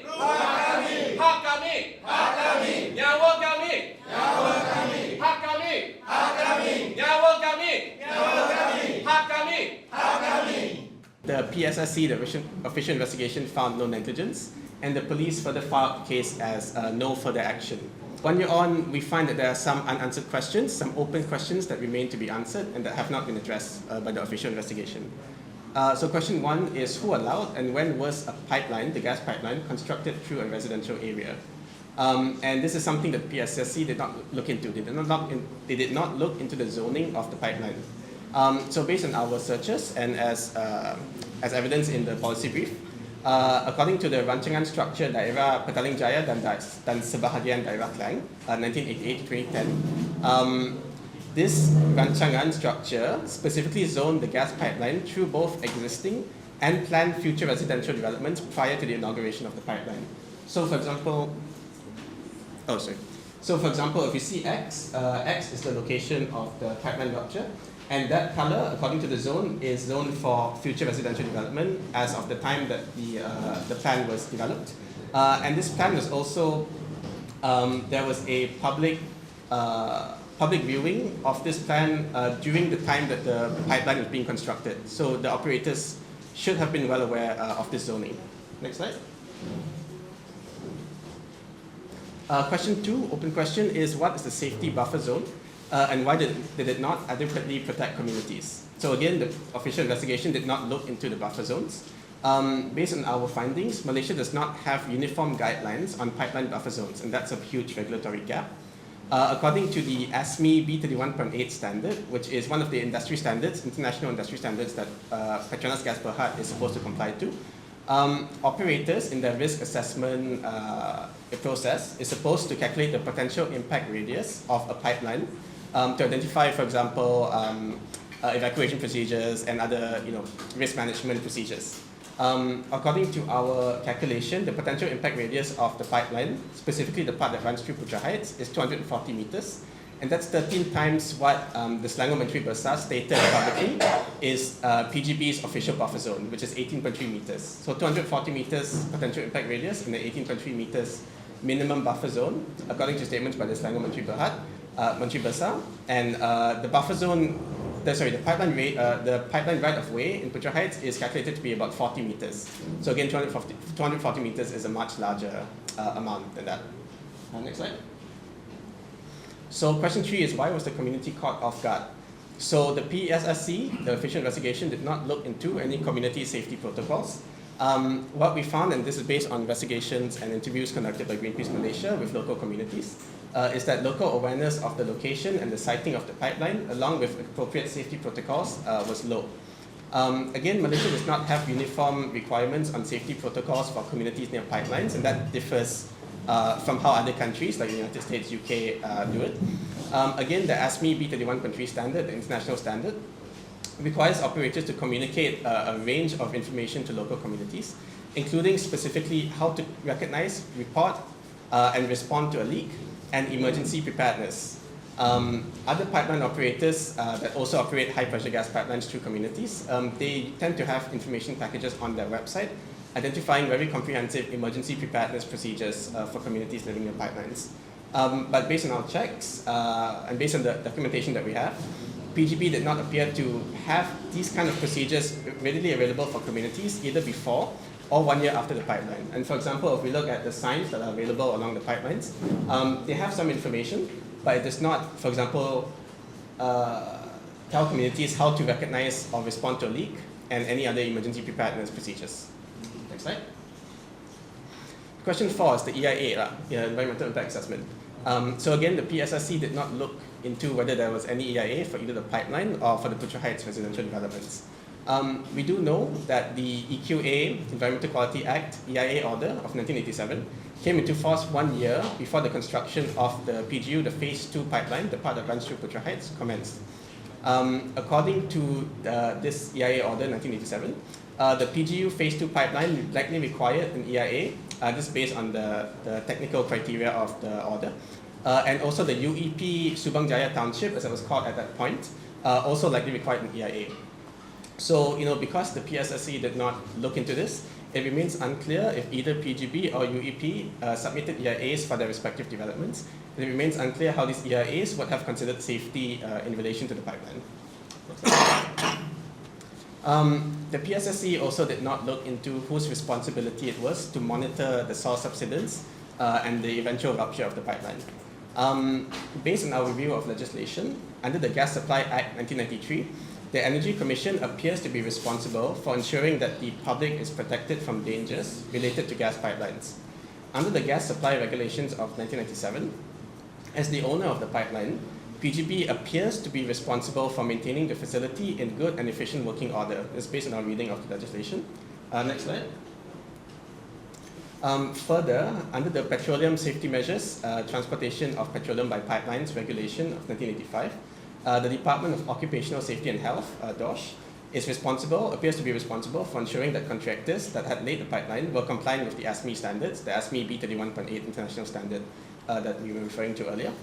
kami, hak kami, nyawa kami, hak kami, nyawa kami, hak kami. The PSSC, the official investigation, found no negligence, and the police further filed the case as no further action. 1 year on, we find that there are some unanswered questions, some open questions that remain to be answered and that have not been addressed by the official investigation. So question 1 is, who allowed and when was a pipeline, the gas pipeline, constructed through a residential area? And this is something that PSSC did not look into. They did not look into the zoning of the pipeline. So based on our searches and as evidence in the policy brief, according to the rancangan structure daerah Petaling Jaya dan sebahagian daerah Klang, 1988-2010, this rancangan structure specifically zoned the gas pipeline through both existing and planned future residential developments prior to the inauguration of the pipeline. So for example, if you see X, X is the location of the pipeline rupture, and that color, according to the zone, is zoned for future residential development as of the time that the plan was developed. And this plan was also, there was a public viewing of this plan during the time that the pipeline was being constructed. So the operators should have been well aware of this zoning. Next slide. Question 2, open question, is what is the safety buffer zone and why did it not adequately protect communities? So again, the official investigation did not look into the buffer zones. Based on our findings, Malaysia does not have uniform guidelines on pipeline buffer zones, and that's a huge regulatory gap. According to the ASME B31.8 standard, which is one of the industry standards, international industry standards that Petronas Gas Berhad is supposed to comply to, operators in their risk assessment process is supposed to calculate the potential impact radius of a pipeline to identify, for example, evacuation procedures and other risk management procedures. According to our calculation, the potential impact radius of the pipeline, specifically the part that runs through Putra Heights, is 240 meters. And that's 13 times what the Selangor Menteri Besar stated publicly is PGB's official buffer zone, which is 18.3 meters. So 240 meters potential impact radius and the 18.3 meters minimum buffer zone, according to statements by the Selangor Menteri Besar. And the buffer zone, the pipeline right of way in Putra Heights is calculated to be about 40 meters. So again, 240 meters is a much larger amount than that. Next slide. So question 3 is, why was the community caught off guard? So the PSSC, the official investigation, did not look into any community safety protocols. What we found, and this is based on investigations and interviews conducted by Greenpeace Malaysia with local communities, is that local awareness of the location and the siting of the pipeline, along with appropriate safety protocols, was low. Again, Malaysia does not have uniform requirements on safety protocols for communities near pipelines, and that differs from how other countries like the United States, UK do it. Again, the ASME B31.3 standard, the international standard, requires operators to communicate a range of information to local communities, including specifically how to recognize, report, and respond to a leak, and emergency preparedness. Other pipeline operators that also operate high-pressure gas pipelines through communities, they tend to have information packages on their website identifying very comprehensive emergency preparedness procedures for communities living near pipelines. But based on our checks and based on the documentation that we have, PGB did not appear to have these kind of procedures readily available for communities either before or 1 year after the pipeline. And for example, if we look at the signs that are available along the pipelines, they have some information, but it does not, for example, tell communities how to recognize or respond to a leak and any other emergency preparedness procedures. Next slide. Question 4 is the EIA, Environmental Impact Assessment. So again, the PSSC did not look into whether there was any EIA for either the pipeline or for the Putra Heights residential developments. We do know that the EQA, Environmental Quality Act, EIA order of 1987, came into force 1 year before the construction of the PGU, the Phase 2 pipeline, the part that runs through Putra Heights, commenced. According to this EIA order 1987, the PGU Phase 2 pipeline likely required an EIA, this is based on the technical criteria of the order. And also the UEP Subang Jaya Township, as it was called at that point, also likely required an EIA. So, because the PSSC did not look into this, it remains unclear if either PGB or UEP submitted EIAs for their respective developments. It remains unclear how these EIAs would have considered safety in relation to the pipeline. The PSSC also did not look into whose responsibility it was to monitor the source subsidence and the eventual rupture of the pipeline. Based on our review of legislation, under the Gas Supply Act 1993, the Energy Commission appears to be responsible for ensuring that the public is protected from dangers related to gas pipelines. Under the Gas Supply Regulations of 1997, as the owner of the pipeline, PGB appears to be responsible for maintaining the facility in good and efficient working order. This is based on our reading of the legislation. Next slide. Further, under the Petroleum Safety Measures, Transportation of Petroleum by Pipelines Regulation of 1985, the Department of Occupational Safety and Health, DOSH, appears to be responsible for ensuring that contractors that had laid the pipeline were compliant with the ASME standards, the ASME B31.8 international standard that we were referring to earlier.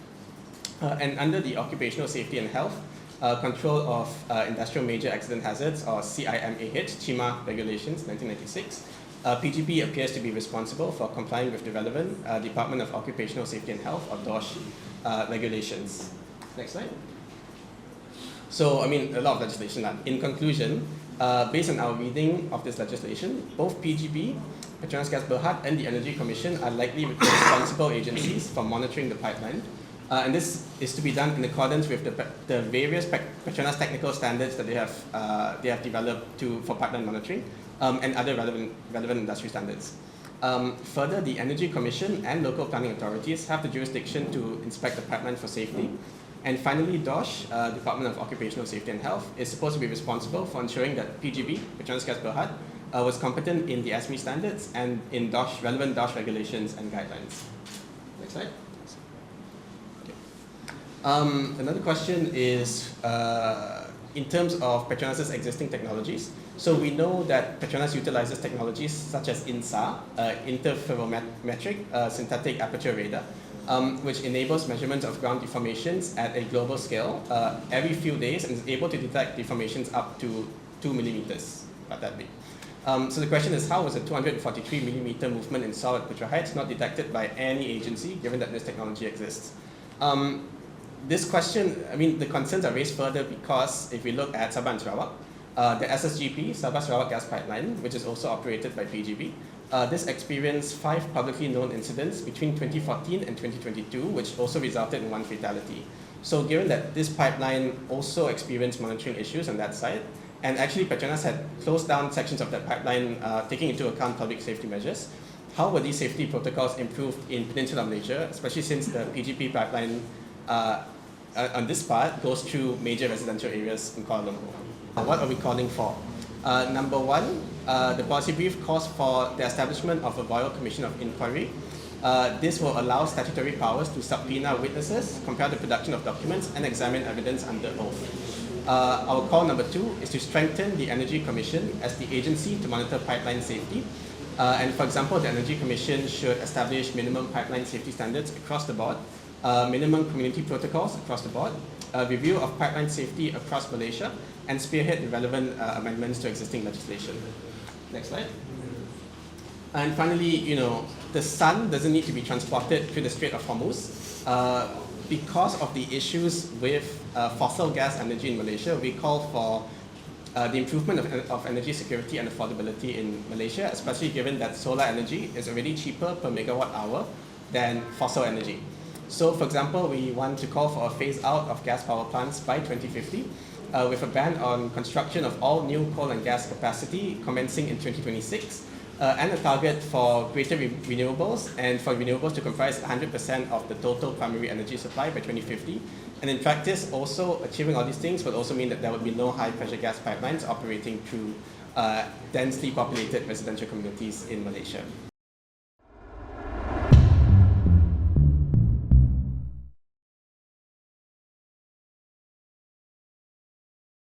And under the Occupational Safety and Health, Control of Industrial Major Accident Hazards, or CIMAH, CHIMA Regulations, 1996, PGB appears to be responsible for complying with the relevant Department of Occupational Safety and Health, or DOSH, regulations. Next slide. So, I mean, a lot of legislation. In conclusion, based on our reading of this legislation, both PGB, Petronas Gas Berhad, and the Energy Commission are likely responsible agencies for monitoring the pipeline. And this is to be done in accordance with the various Petronas technical standards that they have developed for pipeline monitoring and other relevant industry standards. Further, the Energy Commission and local planning authorities have the jurisdiction to inspect the pipeline for safety. And finally, DOSH, Department of Occupational Safety and Health, is supposed to be responsible for ensuring that PGB, Petronas Gas Berhad, was competent in the ASME standards and in relevant DOSH regulations and guidelines. Next slide. Another question is in terms of Petronas' existing technologies. So we know that Petronas utilizes technologies such as INSA, interferometric synthetic aperture radar, which enables measurements of ground deformations at a global scale every few days and is able to detect deformations up to 2 millimeters, about that big. So the question is, how was a 243 millimeter movement in soil at Putra Heights not detected by any agency, given that this technology exists? This question, I mean, the concerns are raised further because if we look at Sabah and Sarawak, the SSGP, Sabah Sarawak Gas Pipeline, which is also operated by PGB, this experienced 5 publicly known incidents between 2014 and 2022, which also resulted in 1 fatality. So given that this pipeline also experienced monitoring issues on that side, and actually Petronas had closed down sections of that pipeline taking into account public safety measures, how were these safety protocols improved in Peninsular Malaysia, especially since the PGP pipeline on this part goes through major residential areas in Kuala Lumpur? What are we calling for? Number one, the policy brief calls for the establishment of a Royal Commission of Inquiry. This will allow statutory powers to subpoena witnesses, compare the production of documents, and examine evidence under oath. Our call number 2 is to strengthen the Energy Commission as the agency to monitor pipeline safety. And for example, the Energy Commission should establish minimum pipeline safety standards across the board, minimum community protocols across the board, review of pipeline safety across Malaysia, and spearhead the relevant amendments to existing legislation. Next slide. And finally, the sun doesn't need to be transported through the Strait of Hormuz. Because of the issues with fossil gas energy in Malaysia, we call for the improvement of energy security and affordability in Malaysia, especially given that solar energy is already cheaper per megawatt hour than fossil energy. So, for example, we want to call for a phase out of gas power plants by 2050, with a ban on construction of all new coal and gas capacity commencing in 2026, and a target for greater renewables, and for renewables to comprise 100% of the total primary energy supply by 2050. And in practice, also achieving all these things would also mean that there would be no high-pressure gas pipelines operating through densely populated residential communities in Malaysia.